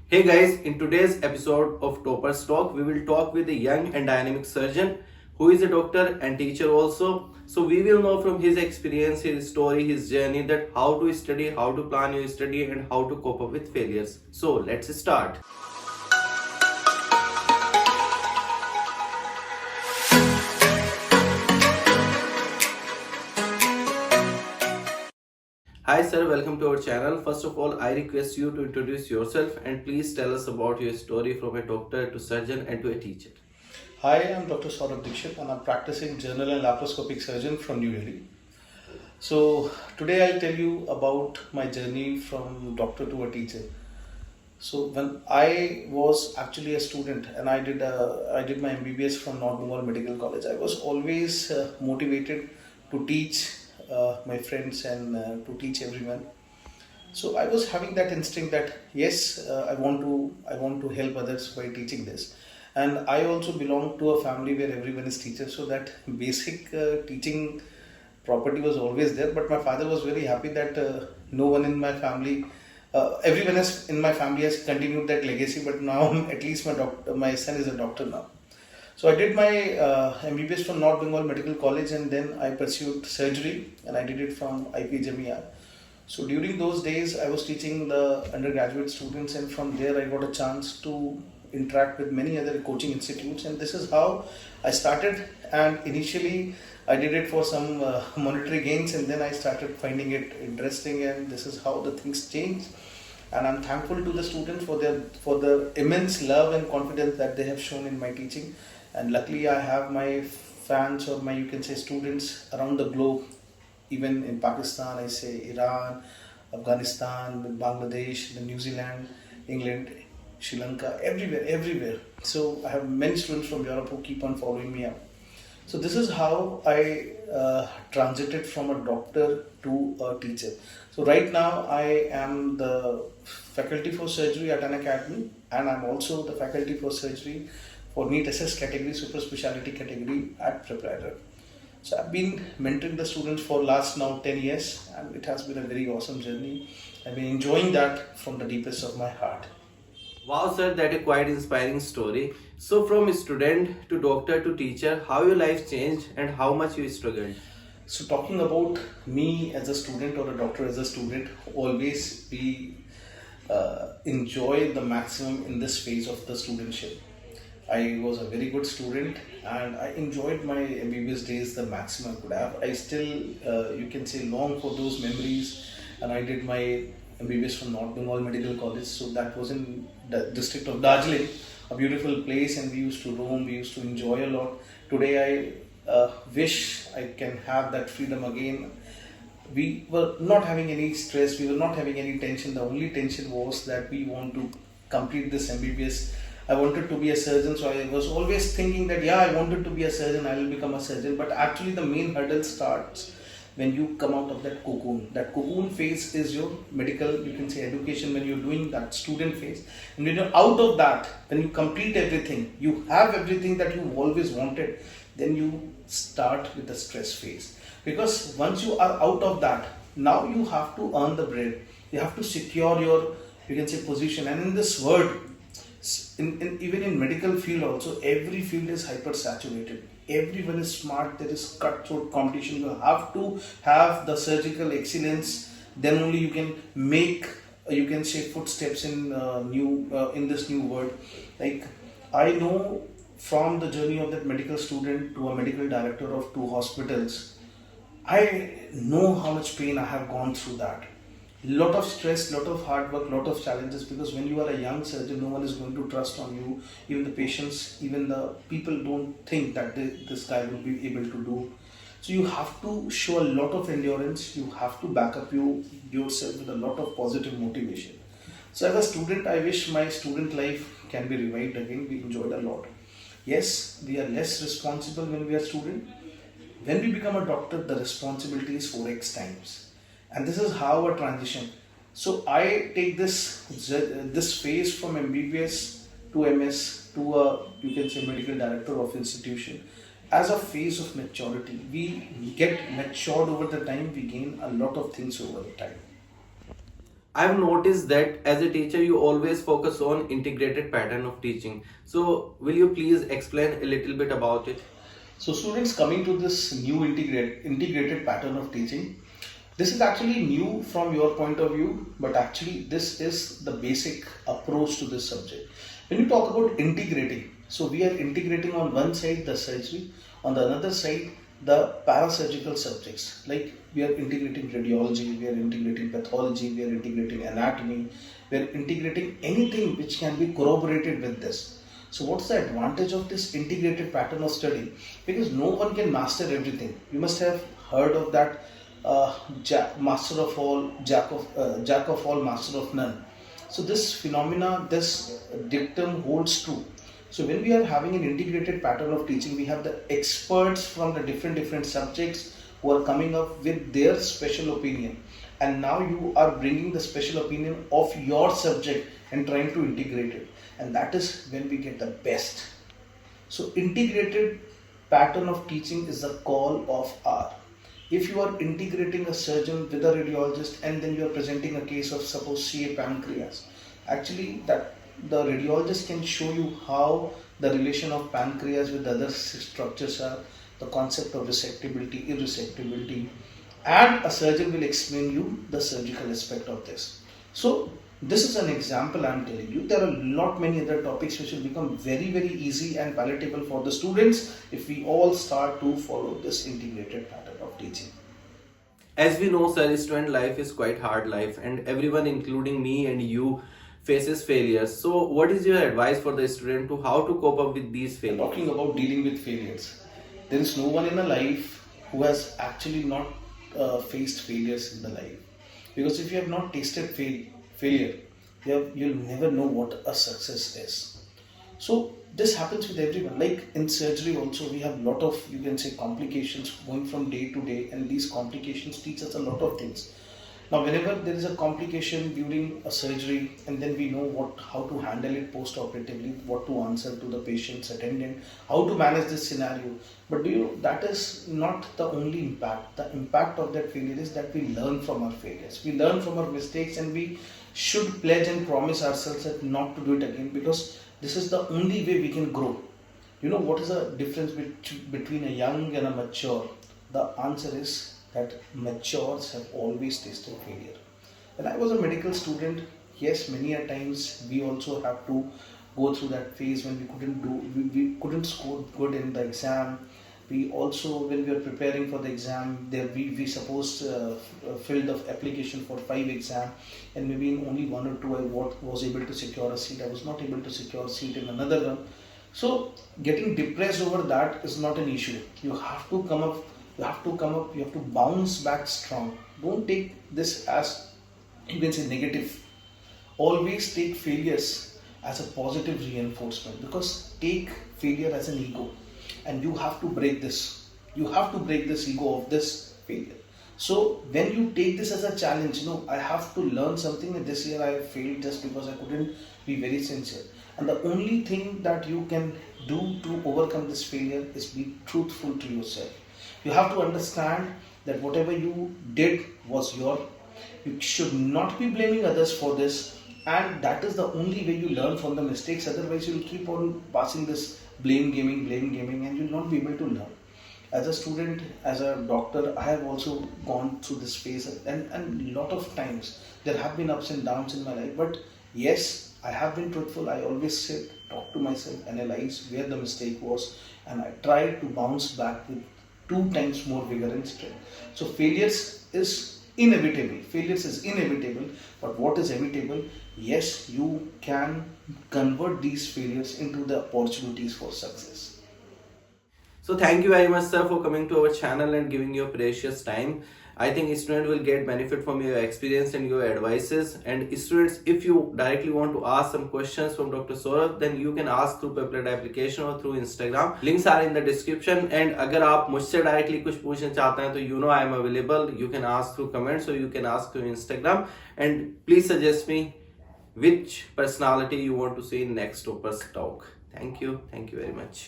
Hey guys, in today's episode of Toppers Talk, we will talk with a young and dynamic surgeon who is a doctor and teacher also. So we will know from his experience, his story, his journey that how to study, how to plan your study and how to cope up with failures. So let's start. Hi sir, welcome to our channel. First of all, I request you to introduce yourself and please tell us about your story from a doctor to surgeon and to a teacher. Hi, I'm Dr. Saurabh Dikshit and I'm practicing general and laparoscopic surgeon from New Delhi. So today I'll tell you about my journey from doctor to a teacher. So when I was actually a student and I did my MBBS from North Bengal Medical College, I was always motivated to teach my friends and to teach everyone. So I was having that instinct that yes, I want to help others by teaching this, and I also belong to a family where everyone is teachers. So that basic teaching property was always there. But my father was very happy that no one in my family, everyone else in my family has continued that legacy. But now at least my son is a doctor now. So I did my MBBS from North Bengal Medical College, and then I pursued surgery, and I did it from IP Jamia. So during those days, I was teaching the undergraduate students, and from there, I got a chance to interact with many other coaching institutes, and this is how I started. And initially, I did it for some monetary gains, and then I started finding it interesting, and this is how the things changed. And I'm thankful to the students for the immense love and confidence that they have shown in my teaching. And luckily, I have my fans, or my, you can say, students around the globe, even in Pakistan, I say Iran, Afghanistan, Bangladesh, the New Zealand, England, Sri Lanka, everywhere. So I have many students from Europe who keep on following me up. So this is how I transited from a doctor to a teacher. So right now I am the faculty for surgery at an academy, and I'm also the faculty for surgery for NEET SS category, super specialty category at Preparator. So I've been mentoring the students for last now 10 years, and it has been a very awesome journey. I've been enjoying that from the deepest of my heart. Wow, sir, that a quite inspiring story. So, from student to doctor to teacher, how your life changed and how much you struggled? So talking about me as a student or a doctor as a student, always we enjoy the maximum in this phase of the studentship. I was a very good student and I enjoyed my MBBS days the maximum I could have. I still, you can say, long for those memories, and I did my MBBS from North Bengal Medical College. So that was in the district of Darjeeling, a beautiful place, and we used to roam, we used to enjoy a lot. Today I wish I can have that freedom again. We were not having any stress, we were not having any tension. The only tension was that we want to complete this MBBS. I wanted to be a surgeon, so I was always thinking that yeah, I wanted to be a surgeon, I will become a surgeon. But actually, the main hurdle starts when you come out of that cocoon. That cocoon phase is your medical, you can say, education, when you're doing that student phase. And when you're out of that, when you complete everything, you have everything that you always wanted, then you start with the stress phase. Because once you are out of that, now you have to earn the bread. You have to secure your, you can say, position. And in this world, even in medical field also, every field is hyper saturated, everyone is smart, there is cutthroat competition. You have to have the surgical excellence, then only you can make, you can say, footsteps in in this new world. Like, I know from the journey of that medical student to a medical director of two hospitals, I know how much pain I have gone through that. Lot of stress, lot of hard work, lot of challenges, because when you are a young surgeon, no one is going to trust on you. Even the patients, even the people don't think that this guy will be able to do. So you have to show a lot of endurance. You have to back up yourself with a lot of positive motivation. So as a student, I wish my student life can be revived again. We enjoyed a lot. Yes, we are less responsible when we are student. When we become a doctor, the responsibility is 4x times, and this is how a transition. So I take this phase from MBBS to MS to a, you can say, medical director of institution as a phase of maturity. We get matured over the time. We gain a lot of things over the time. I've noticed that as a teacher, you always focus on integrated pattern of teaching. So, will you please explain a little bit about it? So students coming to this new integrated pattern of teaching, this is actually new from your point of view, but actually this is the basic approach to this subject. When you talk about integrating, so we are integrating on one side the surgery, on the other side the parasurgical subjects. Like we are integrating radiology, we are integrating pathology, we are integrating anatomy, we are integrating anything which can be corroborated with this. So what's the advantage of this integrated pattern of study? Because no one can master everything. You must have heard of that master of all, jack of all, master of none. So this phenomena, this dictum holds true. So when we are having an integrated pattern of teaching, we have the experts from the different subjects who are coming up with their special opinion. And now you are bringing the special opinion of your subject and trying to integrate it. And that is when we get the best. So integrated pattern of teaching is the call of R. If you are integrating a surgeon with a radiologist and then you are presenting a case of suppose CA pancreas, actually that the radiologist can show you how the relation of pancreas with other structures are, the concept of resectability, irresectability, and a surgeon will explain you the surgical aspect of this. So this is an example I am telling you. There are not many other topics which will become very easy and palatable for the students if we all start to follow this integrated pattern of teaching. As we know, sir, student life is quite hard life, and everyone, including me and you, faces failures. So, what is your advice for the student to how to cope up with these failures? Talking about dealing with failures, there is no one in a life who has actually not faced failures in the life. Because if you have not tasted failure, you'll never know what a success is. So this happens with everyone. Like in surgery also, we have a lot of, you can say, complications going from day to day, and these complications teach us a lot of things. Now whenever there is a complication during a surgery, and then we know how to handle it post-operatively, what to answer to the patient's attendant, how to manage this scenario. But do you know, that is not the only impact. The impact of that failure is that we learn from our failures. We learn from our mistakes, and we should pledge and promise ourselves that not to do it again, because this is the only way we can grow. You know what is the difference between a young and a mature? The answer is that matures have always tasted failure. When I was a medical student, yes, many a times we also have to go through that phase when we couldn't score good in the exam. We also, when we were preparing for the exam, we suppose filled the application for 5 exam, and maybe in only 1 or 2 I was able to secure a seat. I was not able to secure a seat in another one. So getting depressed over that is not an issue. You have to come up, you have to bounce back strong. Don't take this as, you can say, negative. Always take failures as a positive reinforcement, because take failure as an ego, and you have to break this. You have to break this ego of this failure. So when you take this as a challenge, I have to learn something, and this year I failed just because I couldn't be very sincere. And the only thing that you can do to overcome this failure is be truthful to yourself. You have to understand that whatever you did was your. You should not be blaming others for this, and that is the only way you learn from the mistakes. Otherwise, you will keep on passing this blame gaming, and you will not be able to learn. As a student, as a doctor, I have also gone through this phase, and a lot of times there have been ups and downs in my life. But yes, I have been truthful. I always sit, talk to myself, analyze where the mistake was, and I try to bounce back with 2 times more vigor and strength. So failures is inevitable. But what is inevitable? Yes, you can convert these failures into the opportunities for success. So thank you very much, sir, for coming to our channel and giving your precious time. I think students will get benefit from your experience and your advices. And students, if you directly want to ask some questions from Dr. Saurabh, then you can ask through Peplet application or through Instagram. Links are in the description. And अगर आप मुझसे directly कुछ पूछना चाहते हैं, तो I am available. You can ask through comments, or you can ask through Instagram. And please suggest me which personality you want to see in next Topaz Talk. Thank you very much.